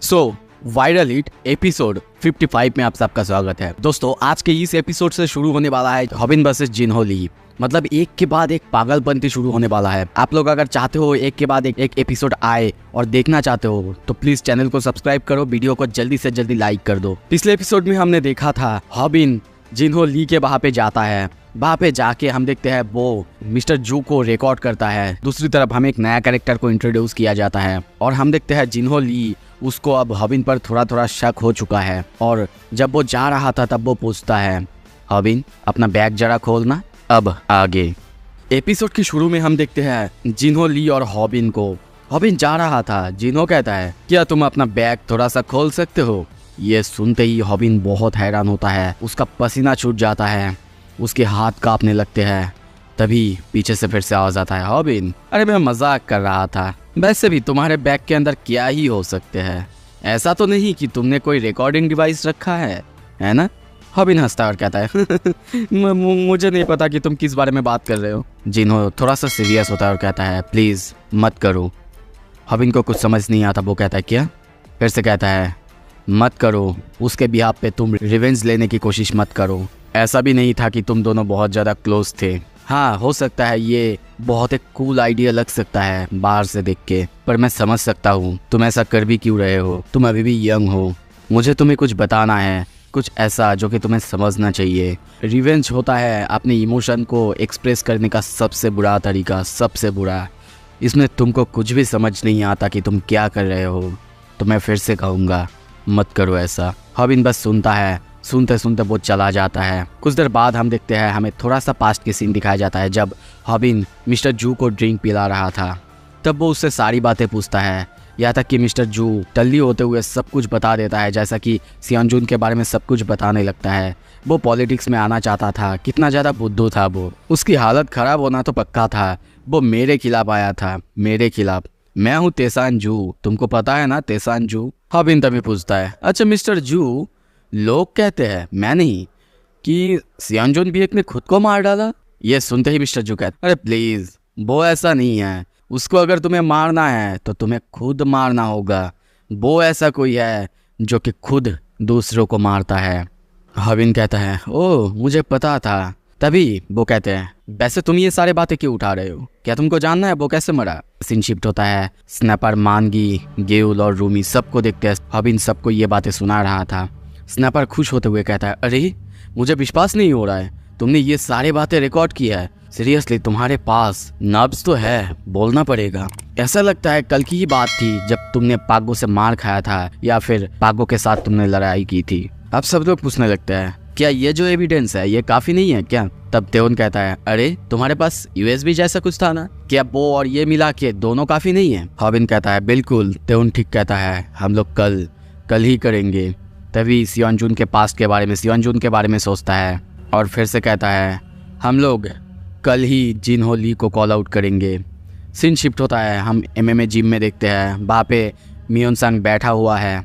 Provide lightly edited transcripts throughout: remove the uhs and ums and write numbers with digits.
So viral hit episode 55 में आप सबका स्वागत है। दोस्तों आज के इस एपिसोड से शुरू होने वाला है हॉबिन वर्सेस जिन्हो ली। मतलब एक के बाद एक पागलपंती शुरू होने वाला है। आप लोग अगर चाहते हो एक के बाद एक एपिसोड आए और देखना चाहते हो तो प्लीज चैनल को सब्सक्राइब करो, वीडियो को जल्दी से जल्दी लाइक कर दो। पिछले एपिसोड में हमने देखा था हॉबिन जिन्हो ली के वहाँ पे जाता है। वहाँ पे जाके हम देखते हैं वो मिस्टर जू को रिकॉर्ड करता है। दूसरी तरफ हमें एक नया कैरेक्टर को इंट्रोड्यूस किया जाता है और हम देखते हैं जिन्हो ली उसको अब हॉबिन पर थोड़ा थोड़ा शक हो चुका है। और जब वो जा रहा था तब वो पूछता है, हॉबिन अपना बैग जरा खोलना। अब आगे एपिसोड के शुरू में हम देखते हैं जिन्हो ली और हॉबिन को। हॉबिन जा रहा था, जिन्हो कहता है क्या तुम अपना बैग थोड़ा सा खोल सकते हो। ये सुनते ही हॉबिन बहुत हैरान होता है, उसका पसीना छूट जाता है, उसके हाथ कांपने लगते हैं। तभी पीछे से फिर से आवाज आता है, हॉबिन अरे मैं मजाक कर रहा था, वैसे भी तुम्हारे बैग के अंदर क्या ही हो सकते हैं, ऐसा तो नहीं कि तुमने कोई रिकॉर्डिंग डिवाइस रखा है ना। हॉबिन हंसता और कहता है मुझे नहीं पता कि तुम किस बारे में बात कर रहे हो। जिन्हो थोड़ा सा सीरियस होता है और कहता है प्लीज मत करो। हॉबिन को कुछ समझ नहीं आता, वो कहता है क्या। फिर से कहता है मत करो, उसके बिहाफ पे तुम रिवेंज लेने की कोशिश मत करो। ऐसा भी नहीं था कि तुम दोनों बहुत ज़्यादा क्लोज थे। हाँ हो सकता है ये बहुत एक कूल आइडिया लग सकता है बाहर से देख के, पर मैं समझ सकता हूँ तुम ऐसा कर भी क्यों रहे हो। तुम अभी भी यंग हो, मुझे तुम्हें कुछ बताना है, कुछ ऐसा जो कि तुम्हें समझना चाहिए। रिवेंज होता है अपने इमोशन को एक्सप्रेस करने का सबसे बुरा तरीका, सबसे बुरा। इसमें तुमको कुछ भी समझ नहीं आता कि तुम क्या कर रहे हो। तो मैं फिर से कहूँगा मत करो ऐसा। हॉबिन बस सुनता है, सुनते सुनते वो चला जाता है। कुछ देर बाद हम देखते हैं हमें थोड़ा सा पास्ट के सीन दिखाया जाता है जब हॉबिन मिस्टर जू को ड्रिंक पिला रहा था। तब वो उससे सारी बातें पूछता है, यहाँ तक कि मिस्टर जू टल्ली होते हुए सब कुछ बता देता है, जैसा कि सियोंजुन के बारे में सब कुछ बताने लगता है। वो पॉलिटिक्स में आना चाहता था, कितना ज़्यादा बुद्धू था वो, उसकी हालत ख़राब होना तो पक्का था। वो मेरे खिलाफ आया था, मेरे खिलाफ। मैं हूँ तेसान जू, तुमको पता है ना तेसान जू। हॉबिन तभी पूछता है अच्छा मिस्टर जू, लोग कहते हैं मैं नहीं कि सियोंजुन भी एक ने खुद को मार डाला। ये सुनते ही मिस्टर जू कहता अरे प्लीज वो ऐसा नहीं है, उसको अगर तुम्हें मारना है तो तुम्हें खुद मारना होगा। वो ऐसा कोई है जो कि खुद दूसरों को मारता है। हॉबिन कहता है ओह मुझे पता था। तभी वो कहते हैं वैसे तुम ये सारे बातें क्यों उठा रहे हो, क्या तुमको जानना है वो कैसे मरा। सीन शिफ्ट होता है, स्नैपर मानगी, गेउल और रूमी सबको देखते हैं। हॉबिन सबको ये बातें सुना रहा था। स्नैपर खुश होते हुए कहता है अरे मुझे विश्वास नहीं हो रहा है, तुमने ये सारे बातें रिकॉर्ड किया है। सीरियसली तुम्हारे पास नब्ज तो है, बोलना पड़ेगा। ऐसा लगता है कल की ही बात थी जब तुमने पागो से मार खाया था या फिर पागो के साथ तुमने लड़ाई की थी। अब सब लोग पूछने लगते हैं क्या ये जो एविडेंस है ये काफी नहीं है क्या। तब तेउन कहता है अरे तुम्हारे पास यूएसबी जैसा कुछ था ना, क्या वो और ये मिला के दोनों काफी नहीं है। हॉबिन कहता है बिल्कुल। तेउन ठीक कहता है, हम लोग कल ही करेंगे। तभी सियोंजुन के पास्ट के बारे में, सियोंजुन के बारे में सोचता है और फिर से कहता है हम लोग कल ही जिन्हो ली को कॉल आउट करेंगे। सीन शिफ्ट होता है, हम एमएमए जिम में देखते हैं। वहाँ पे मियोन संग बैठा हुआ है,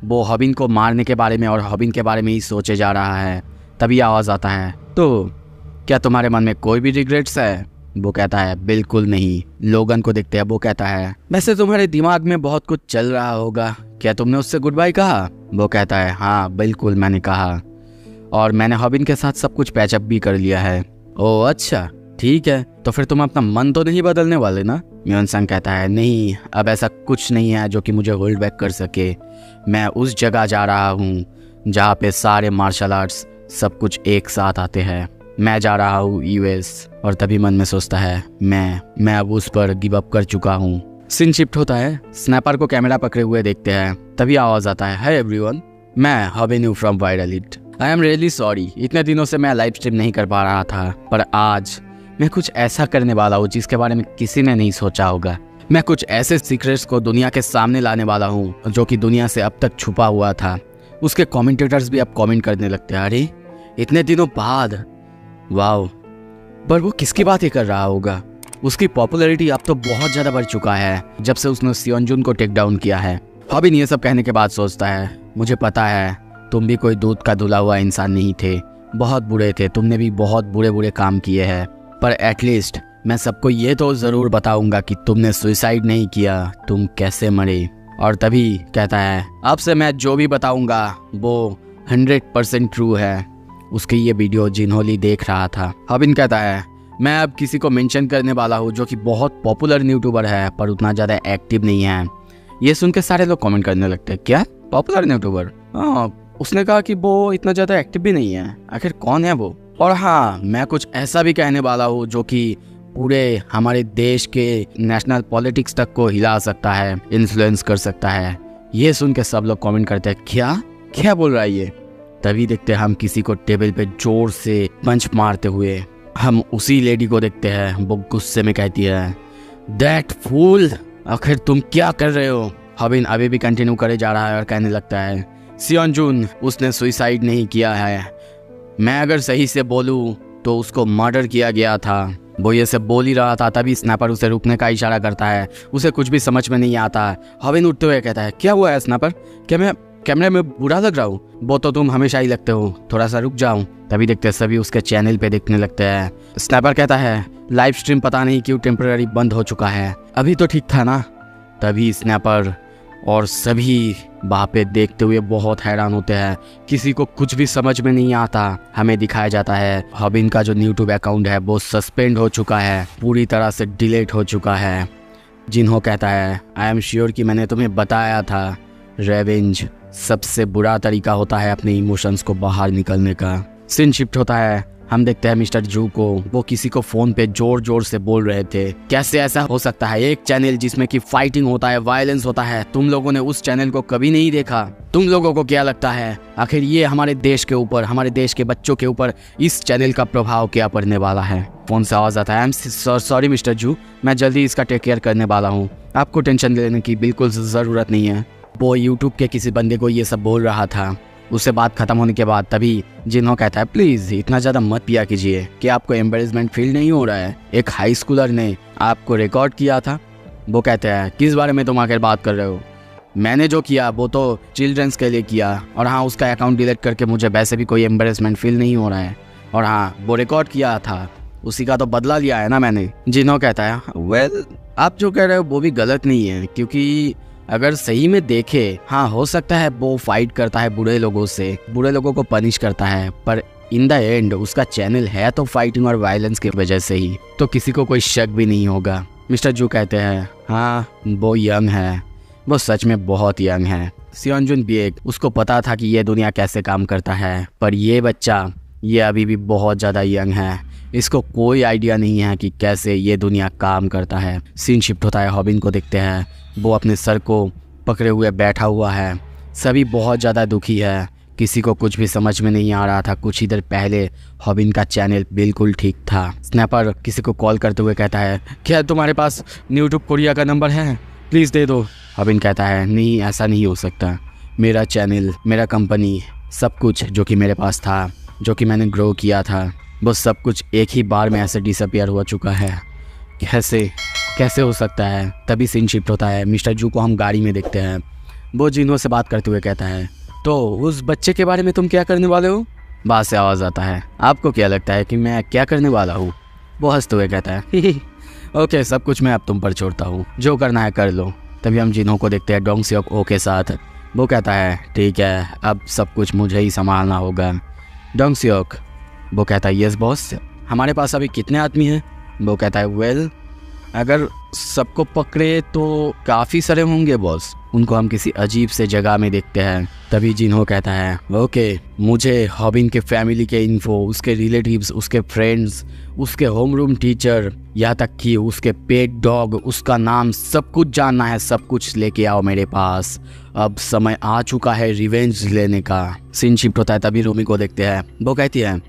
वो हॉबिन को मारने के बारे में और हॉबिन के बारे में ही सोचे जा रहा है। तभी आवाज़ आता है तो क्या तुम्हारे मन में कोई भी रिग्रेट्स है। वो कहता है बिल्कुल नहीं। लोगन को देखते हैं, वो कहता है वैसे तुम्हारे दिमाग में बहुत कुछ चल रहा होगा, क्या तुमने उससे गुड बाय कहा। वो कहता है हाँ बिल्कुल मैंने कहा, और मैंने हॉबिन के साथ सब कुछ पैचअप भी कर लिया है। ओह अच्छा ठीक है, तो फिर तुम अपना मन तो नहीं बदलने वाले ना। मियोन संग कहता है नहीं, अब ऐसा कुछ नहीं है जो कि मुझे होल्ड बैक कर सके। मैं उस जगह जा रहा हूँ जहाँ पे सारे मार्शल आर्ट्स सब कुछ एक साथ आते हैं। मैं जा रहा हूँ यूएस। और तभी मन में सोचता है मैं अब उस पर गिव अप कर चुका हूँ। सीन शिफ्ट होता है, स्नैपर को कैमरा पकड़े हुए देखते हैं। तभी आवाज आता है हाय एवरीवन, मैं हॉबिन हूँ from viral hit. I am really sorry, इतने दिनों से मैं लाइव स्ट्रीम नहीं कर पा रहा था, पर आज मैं कुछ ऐसा करने वाला हूँ जिसके बारे में किसी ने नहीं सोचा होगा। मैं कुछ ऐसे सीक्रेट्स को दुनिया के सामने लाने वाला हूँ जो कि दुनिया से अब तक छुपा हुआ था। उसके कमेंटेटर्स भी अब कमेंट करने लगते हैं अरे इतने दिनों बाद, वाओ। पर वो किसकी बात ही कर रहा होगा। उसकी पॉपुलैरिटी अब तो बहुत ज़्यादा बढ़ चुका है जब से उसने सियोंजुन को टेक डाउन किया है। हॉबिन ये सब कहने के बाद सोचता है मुझे पता है तुम भी कोई दूध का धुला हुआ इंसान नहीं थे, बहुत बुरे थे, तुमने भी बहुत बुरे बुरे काम किए हैं, पर एटलीस्ट मैं सबको ये तो ज़रूर बताऊंगा कि तुमने सुसाइड नहीं किया, तुम कैसे मरे। और तभी कहता है अब से मैं जो भी बताऊंगा वो 100% ट्रू है। उसकी ये वीडियो जिनहोली देख रहा था। हॉबिन कहता है मैं अब किसी को मेंशन करने वाला हूँ जो कि बहुत पॉपुलर यूट्यूबर है पर उतना ज़्यादा एक्टिव नहीं है। ये सुन के सारे लोग कमेंट करने लगते हैं क्या पॉपुलर यूट्यूबर? हाँ, उसने कहा कि वो इतना ज़्यादा एक्टिव भी नहीं है, आखिर कौन है वो? और हाँ, मैं कुछ ऐसा भी कहने वाला हूँ जो कि पूरे हमारे देश के नेशनल पॉलिटिक्स तक को हिला सकता है, इन्फ्लुएंस कर सकता है। ये सुन के सब लोग कमेंट करते हैं क्या क्या बोल रहा है ये? तभी देखते हैं हम किसी को टेबल पे जोर से पंच मारते हुए। हम उसी लेडी को देखते हैं, वो गुस्से में कहती है दैट फूल, आखिर तुम क्या कर रहे हो? हॉबिन अभी भी कंटिन्यू करे जा रहा है और कहने लगता है सियोंजुन उसने सुसाइड नहीं किया है, मैं अगर सही से बोलूं तो उसको मर्डर किया गया था। वो ये सब बोल ही रहा था तभी स्नैपर उसे रुकने का इशारा करता है। उसे कुछ भी समझ में नहीं आता। हॉबिन उठते हुए कहता है क्या हुआ है स्नैपर? क्या मैं कैमरे में बुरा लग रहा हूँ? वो तो तुम हमेशा ही लगते हो, थोड़ा सा रुक जाऊं। तभी देखते सभी उसके चैनल पे देखने लगते हैं। स्नैपर कहता है लाइव स्ट्रीम पता नहीं क्यों टेम्पररी बंद हो चुका है, अभी तो ठीक था ना? तभी स्नैपर और सभी वहाँ पे देखते हुए बहुत हैरान होते हैं। किसी को कुछ भी समझ में नहीं आता। हमें दिखाया जाता है हॉबिन का जो यूट्यूब अकाउंट है वो सस्पेंड हो चुका है, पूरी तरह से डिलीट हो चुका है। जिन्हों कहता है आई एम श्योर कि मैंने तुम्हें बताया था, रेवेंज सबसे बुरा तरीका होता है अपने इमोशंस को बाहर निकलने का। सीन शिफ्ट होता है, हम देखते हैं मिस्टर जू को, वो किसी को फोन पे जोर जोर से बोल रहे थे। कैसे ऐसा हो सकता है? एक चैनल जिसमें कि फाइटिंग होता है, वायलेंस होता है, तुम लोगों ने उस चैनल को कभी नहीं देखा। तुम लोगों को क्या लगता है आखिर ये हमारे देश के ऊपर, हमारे देश के बच्चों के ऊपर इस चैनल का प्रभाव क्या पड़ने वाला है? फोन से आवाज आता है सॉरी मिस्टर जू, मैं जल्दी इसका टेक केयर करने वाला हूँ, आपको टेंशन लेने की बिल्कुल जरूरत नहीं है। वो यूट्यूब के किसी बंदे को ये सब बोल रहा था। उससे बात खत्म होने के बाद तभी जिन्हों कहता है प्लीज इतना ज्यादा मत पिया कीजिए, कि आपको एम्बेरसमेंट फील नहीं हो रहा है? एक हाई स्कूलर ने आपको रिकॉर्ड किया था। वो कहते हैं किस बारे में तुम आखिर बात कर रहे हो? मैंने जो किया वो तो चिल्ड्रंस के लिए किया, और हाँ उसका अकाउंट डिलीट करके मुझे वैसे भी कोई एम्बेरसमेंट फील नहीं हो रहा है। और हाँ वो रिकॉर्ड किया था, उसी का तो बदला लिया है ना मैंने। जिन्हों कहता है वेल आप जो कह रहे हो वो भी गलत नहीं है, क्योंकि अगर सही में देखे हाँ हो सकता है वो फाइट करता है बुरे लोगों से, बुरे लोगों को पनिश करता है, पर इन द एंड उसका चैनल है तो फाइटिंग और वायलेंस की वजह से ही, तो किसी को कोई शक भी नहीं होगा। मिस्टर जू कहते हैं हाँ वो यंग है, वो सच में बहुत यंग है। सियोंजुन भी एक, उसको पता था कि ये दुनिया कैसे काम करता है, पर ये बच्चा ये अभी भी बहुत ज़्यादा यंग है, इसको कोई आइडिया नहीं है कि कैसे ये दुनिया काम करता है। सीन शिफ्ट होता है, हॉबिन को देखते हैं, वो अपने सर को पकड़े हुए बैठा हुआ है। सभी बहुत ज़्यादा दुखी है, किसी को कुछ भी समझ में नहीं आ रहा था। कुछ ही देर पहले हॉबिन का चैनल बिल्कुल ठीक था। स्नैपर किसी को कॉल करते हुए कहता है क्या तुम्हारे पास यूट्यूब कोरिया का नंबर है, प्लीज़ दे दो। हॉबिन कहता है नहीं ऐसा नहीं हो सकता, मेरा चैनल, मेरा कंपनी, सब कुछ जो कि मेरे पास था, जो कि मैंने ग्रो किया था, वो सब कुछ एक ही बार में ऐसे डिसअपियर हो चुका है। कैसे हो सकता है? तभी सीन शिफ्ट होता है, मिस्टर जू को हम गाड़ी में देखते हैं। वो जिन्हों से बात करते हुए कहता है तो उस बच्चे के बारे में तुम क्या करने वाले हो? बात से आवाज़ आता है आपको क्या लगता है कि मैं क्या करने वाला हूँ? वो हंसते हुए कहता है ओके सब कुछ मैं अब तुम पर छोड़ता हूँ, जो करना है कर लो। तभी हम जिन्हों को देखते हैं डोंग सियोक ओ के साथ। वो कहता है ठीक है अब सब कुछ मुझे ही संभालना होगा। डोंग सियोक, वो कहता है यस बॉस, हमारे पास अभी कितने आदमी हैं? वो कहता है वेल अगर सबको पकड़े तो काफ़ी सारे होंगे बॉस, उनको हम किसी अजीब से जगह में देखते हैं। तभी जिन्हों कहता है ओके मुझे हॉबिन के फैमिली के इन्फो, उसके रिलेटिव्स, उसके फ्रेंड्स, उसके होम रूम टीचर, यहाँ तक कि उसके पेट डॉग, उसका नाम, सब कुछ जानना है। सब कुछ लेके आओ मेरे पास, अब समय आ चुका है रिवेंज लेने का। सीन शिफ्ट होता है, तभी रूमी को देखते हैं। वो कहती है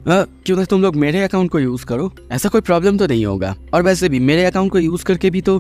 क्यों ना तुम लोग मेरे अकाउंट को यूज़ करो, ऐसा कोई प्रॉब्लम तो नहीं होगा। और वैसे भी मेरे अकाउंट को यूज़ करके भी तो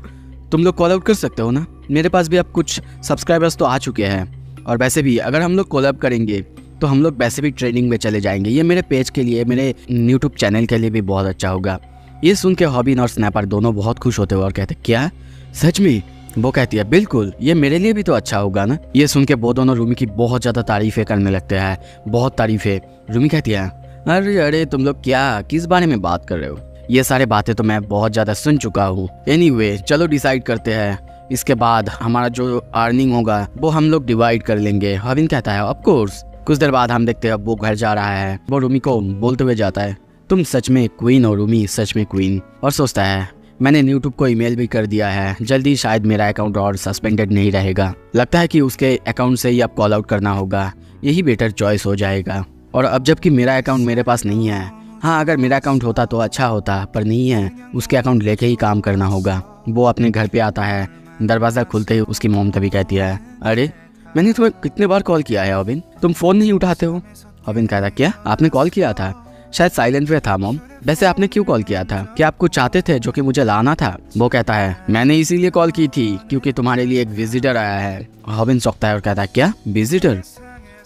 तुम लोग कॉल आउट कर सकते हो ना, मेरे पास भी अब कुछ सब्सक्राइबर्स तो आ चुके हैं। और वैसे भी अगर हम लोग कोलैब करेंगे तो हम लोग वैसे भी ट्रेनिंग में चले जाएंगे, ये मेरे पेज के लिए, मेरे यूट्यूब चैनल के लिए भी बहुत अच्छा होगा। ये सुन के हॉबिन और स्नैपर दोनों बहुत खुश होते हुए और कहते क्या सच में? वो कहती है बिल्कुल, ये मेरे लिए भी तो अच्छा होगा ना। ये सुन के वो दोनों रूमी की बहुत ज़्यादा तारीफ़ें करने लगते हैं, बहुत तारीफ़ें। रूमी कहती है अरे तुम लोग क्या किस बारे में बात कर रहे हो? ये सारे बातें तो मैं बहुत ज़्यादा सुन चुका हूँ। एनीवे चलो डिसाइड करते हैं इसके बाद हमारा जो अर्निंग होगा वो हम लोग डिवाइड कर लेंगे। हॉबिन कहता है ऑफ कोर्स। कुछ देर बाद हम देखते हैं वो घर जा रहा है। वो रूमी को बोलते हुए जाता है तुम सच में क्वीन हो रूमी, सच में क्वीन। और सोचता है मैंने यूट्यूब को ईमेल भी कर दिया है, जल्दी शायद मेरा अकाउंट और सस्पेंडेड नहीं रहेगा। लगता है कि उसके अकाउंट से ही अब कॉल आउट करना होगा, यही बेटर चॉइस हो जाएगा। और अब जबकि मेरा अकाउंट मेरे पास नहीं है, हाँ अगर मेरा अकाउंट होता तो अच्छा होता, पर नहीं है, उसके अकाउंट लेके ही काम करना होगा। वो अपने घर पे आता है। दरवाज़ा खुलते ही उसकी मॉम तभी कहती है अरे मैंने तुम्हें कितने बार कॉल किया है हॉबिन, तुम फ़ोन नहीं उठाते हो। हॉबिन कहता क्या आपने कॉल किया था? शायद साइलेंट पे था मॉम। वैसे आपने क्यों कॉल किया था? क्या आप कुछ चाहते थे जो कि मुझे लाना था? वो कहता है मैंने इसीलिए कॉल की थी क्योंकि तुम्हारे लिए एक विजिटर आया है। हॉबिन चौंकता है और कहता है क्या विजिटर?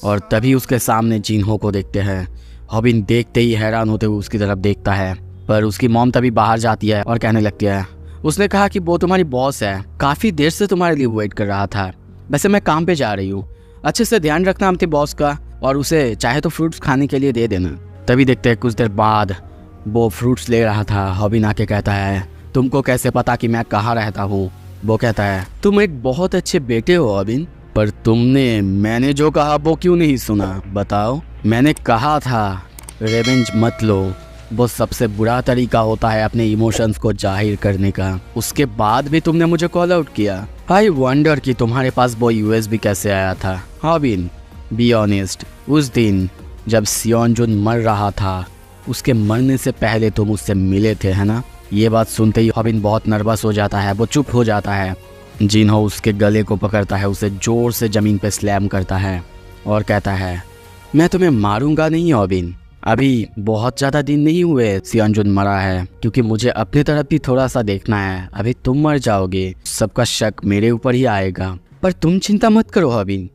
और तभी उसके सामने जिन्हो को देखते हैं। हॉबिन देखते ही हैरान होते हुए उसकी तरफ देखता है, पर उसकी मॉम तभी बाहर जाती है और कहने लगती है उसने कहा कि वो तुम्हारी बॉस है, काफ़ी देर से तुम्हारे लिए वेट कर रहा था। वैसे मैं काम पे जा रही हूँ, अच्छे से ध्यान रखना अपने बॉस का, और उसे चाहे तो फ्रूट्स खाने के लिए दे देना। तभी देखते हैं कुछ देर बाद वो फ्रूट्स ले रहा था। हॉबिन आके कहता है तुमको कैसे पता कि मैं कहाँ रहता हूँ? वो कहता है तुम एक बहुत अच्छे बेटे हो हॉबिन, पर तुमने मैंने जो कहा वो क्यों नहीं सुना बताओ? मैंने कहा था रिवेंज मत लो, वो सबसे बुरा तरीका होता है अपने इमोशंस को जाहिर करने का। उसके बाद भी तुमने मुझे कॉल आउट किया। आई वंडर कि तुम्हारे पास वो यूएसबी कैसे आया था। हॉबिन बी ऑनेस्ट, उस दिन जब सियोन जुन मर रहा था उसके मरने से पहले तुम उससे मिले थे, है ना? ये बात सुनते ही हॉबिन बहुत नर्वस हो जाता है, वो चुप हो जाता है। जिन्हो उसके गले को पकड़ता है, उसे जोर से ज़मीन पे स्लैम करता है और कहता है मैं तुम्हें मारूंगा नहीं हॉबिन, अभी बहुत ज़्यादा दिन नहीं हुए सियोन जुन मरा है, क्योंकि मुझे अपनी तरफ भी थोड़ा सा देखना है। अभी तुम मर जाओगे, सबका शक मेरे ऊपर ही आएगा, पर तुम चिंता मत करो हॉबिन।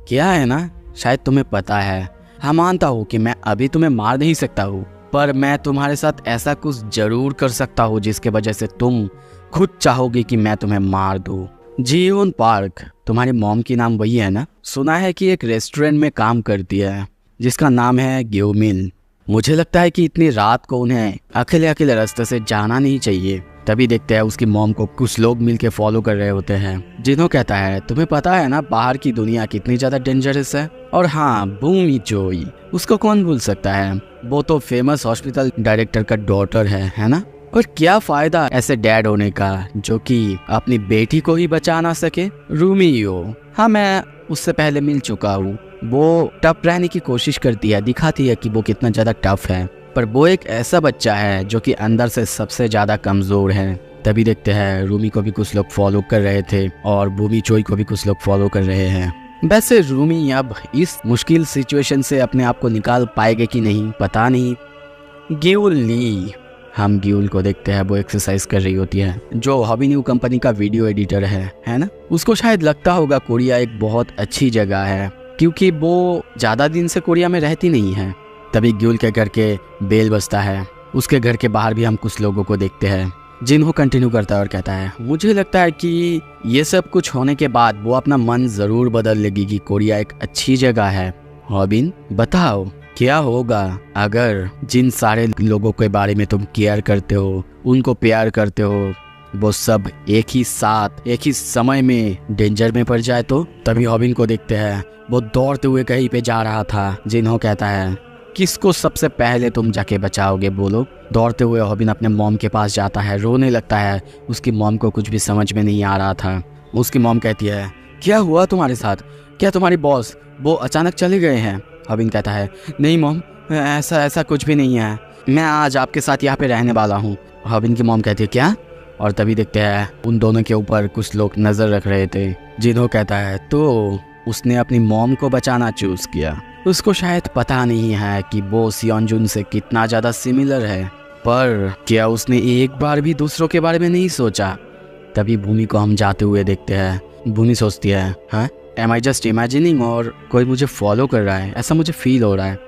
क्या है ना, शायद तुम्हें पता है, हाँ मानता हूँ कि मैं अभी तुम्हें मार नहीं सकता हूँ, पर मैं तुम्हारे साथ ऐसा कुछ जरूर कर सकता हूँ जिसके वजह से तुम खुद चाहोगे कि मैं तुम्हें मार दूँ। जीवन पार्क, तुम्हारी मॉम की नाम वही है ना? सुना है कि एक रेस्टोरेंट में काम करती है जिसका नाम है ग्योमिल। मुझे लगता है कि इतनी रात को उन्हें अकेले अकेले रास्ते से जाना नहीं चाहिए। तभी देखते हैं उसकी मॉम को कुछ लोग मिलके फॉलो कर रहे होते हैं। जिन्हों कहता है तुम्हें पता है ना बाहर की दुनिया कितनी ज्यादा डेंजरस है। और हाँ, भूमि चोई, उसको कौन भूल सकता है, वो तो फेमस हॉस्पिटल डायरेक्टर का डॉटर है ना? और क्या फायदा ऐसे डैड होने का जो कि अपनी बेटी को ही बचा ना सके। रूमियो, हाँ मैं उससे पहले मिल चुका हूँ। वो टफ रहने की कोशिश करती है, दिखाती है कि वो कितना ज्यादा टफ है, पर वो एक ऐसा बच्चा है जो कि अंदर से सबसे ज्यादा कमजोर है। तभी देखते हैं रूमी को भी कुछ लोग फॉलो कर रहे थे और भूमि चोई को भी कुछ लोग फॉलो कर रहे हैं। वैसे रूमी अब इस मुश्किल सिचुएशन से अपने आप को निकाल पाएगा कि नहीं पता नहीं। ग्यूल ली, हम ग्यूल को देखते हैं, वो एक्सरसाइज कर रही होती है, जो हॉबी न्यू कंपनी का वीडियो एडिटर है ना? उसको शायद लगता होगा कोरिया एक बहुत अच्छी जगह है, क्योंकि वो ज्यादा दिन से कोरिया में रहती नहीं है। तभी ग्यूल के घर के बेल बजता है। उसके घर के बाहर भी हम कुछ लोगों को देखते हैं। जिन्हो कंटिन्यू करता है और कहता है मुझे लगता है कि ये सब कुछ होने के बाद वो अपना मन जरूर बदल लेगी कि कोरिया एक अच्छी जगह है। हॉबिन बताओ क्या होगा अगर जिन सारे लोगों के बारे में तुम केयर करते हो, उनको प्यार करते हो, वो सब एक ही साथ एक ही समय में डेंजर में पड़ जाए तो? तभी हॉबिन को देखते हैं, वो दौड़ते हुए कहीं पे जा रहा था। जिन्हो कहता है किसको सबसे पहले तुम जाके बचाओगे बोलो? दौड़ते हुए हॉबिन अपने मॉम के पास जाता है, रोने लगता है। उसकी मॉम को कुछ भी समझ में नहीं आ रहा था। उसकी मॉम कहती है क्या हुआ तुम्हारे साथ? क्या तुम्हारी बॉस वो अचानक चले गए हैं? हॉबिन कहता है नहीं मॉम, ऐसा कुछ भी नहीं है, मैं आज आपके साथ यहाँ पे रहने वाला हूँ। हॉबिन की मॉम कहती है क्या? और तभी देखते हैं उन दोनों के ऊपर कुछ लोग नजर रख रहे थे। जिन्हों कहता है तो उसने अपनी मॉम को बचाना चूज किया। उसको शायद पता नहीं है कि वो सियोन जुन से कितना ज्यादा सिमिलर है, पर क्या उसने एक बार भी दूसरों के बारे में नहीं सोचा? तभी भूमि को हम जाते हुए देखते हैं। भूमि सोचती है हाँ, एम आई जस्ट इमेजिनिंग, और कोई मुझे फॉलो कर रहा है, ऐसा मुझे फील हो रहा है।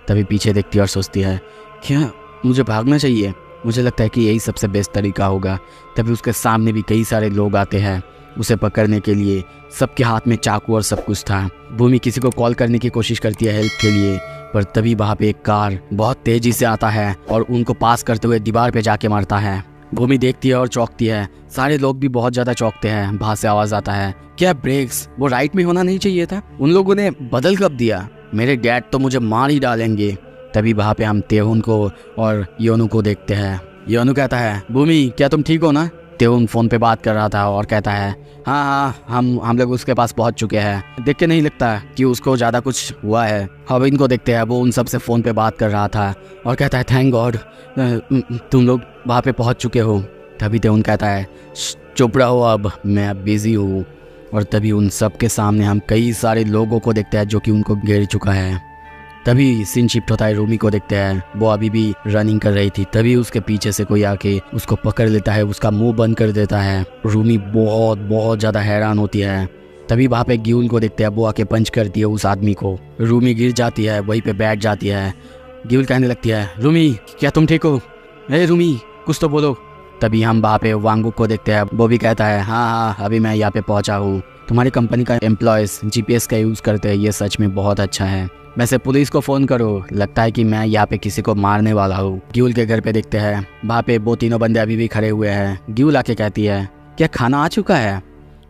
तभी पीछे देखती है और सोचती है क्या मुझे भागना चाहिए? मुझे लगता है कि यही सबसे बेस्ट तरीका होगा। तभी उसके सामने भी कई सारे लोग आते हैं उसे पकड़ने के लिए। सबके हाथ में चाकू और सब कुछ था। भूमि किसी को कॉल करने की कोशिश करती है हेल्प के लिए, पर तभी वहाँ पे एक कार बहुत तेजी से आता है और उनको पास करते हुए दीवार पे जाके मारता है। भूमि देखती है और चौंकती है। सारे लोग भी बहुत ज्यादा चौंकते हैं। बाहर से आवाज आता है, क्या ब्रेक्स? वो राइट में होना नहीं चाहिए था? उन लोगों ने बदल कब दिया? मेरे डैड तो मुझे मार ही डालेंगे। तभी वहाँ पे हम तेहुन को और योनू को देखते हैं। योनू कहता है, भूमि क्या तुम ठीक हो ना? तेहुन फोन पे बात कर रहा था और कहता है, हाँ हम लोग उसके पास पहुंच चुके हैं। देख के नहीं लगता कि उसको ज़्यादा कुछ हुआ है। हॉबिन को देखते हैं, वो उन सब से फ़ोन पे बात कर रहा था और कहता है, थैंक गॉड तुम लोग वहाँ पे पहुंच चुके हो। तभी तेहुन कहता है, चुप रहो अब, मैं अब बिज़ी हूँ। और तभी उन सब के सामने हम कई सारे लोगों को देखते हैं जो कि उनको घेर चुका है। तभी सीन शिफ्ट होता है, रूमी को देखते हैं, वो अभी भी रनिंग कर रही थी। तभी उसके पीछे से कोई आके उसको पकड़ लेता है, उसका मुंह बंद कर देता है। रूमी बहुत बहुत ज़्यादा हैरान होती है। तभी वहाँ पे ग्यूल को देखते हैं, वो आके पंच करती है उस आदमी को। रूमी गिर जाती है, वहीं पे बैठ जाती है। ग्यूल कहने लगती है, रूमी क्या तुम ठीक हो? हे रूमी कुछ तो बोलो। तभी हम वहाँ पे वांगुक को देखते हैं, वो भी कहता है, हाँ अभी मैं यहाँ पे पहुँचा हूँ। तुम्हारी कंपनी का एम्प्लॉयज़ GPS का यूज़ करते हैं, ये सच में बहुत अच्छा है। वैसे पुलिस को फ़ोन करो, लगता है कि मैं यहाँ पे किसी को मारने वाला हूँ। ग्यूल के घर पे देखते हैं, वहाँ पे वो तीनों बंदे अभी भी खड़े हुए हैं। ग्यूल आके कहती है, क्या खाना आ चुका है?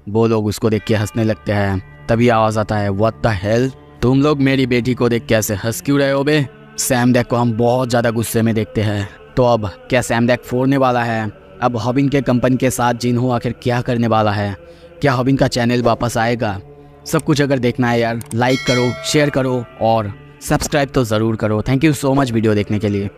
वो लोग उसको देख के हंसने लगते हैं। तभी आवाज़ आता है, व्हाट द हेल? तुम लोग मेरी बेटी को देख के ऐसे हंस क्यों रहे हो बे? सैम दैक को हम बहुत ज़्यादा गुस्से में देखते हैं। तो अब क्या सैम दैक फोड़ने वाला है? अब हॉबिन के कंपनी के साथ जिन्हो आखिर क्या करने वाला है? क्या हॉबिन का चैनल वापस आएगा? सब कुछ अगर देखना है यार, लाइक करो, शेयर करो और सब्सक्राइब तो ज़रूर करो। Thank you so much video देखने के लिए।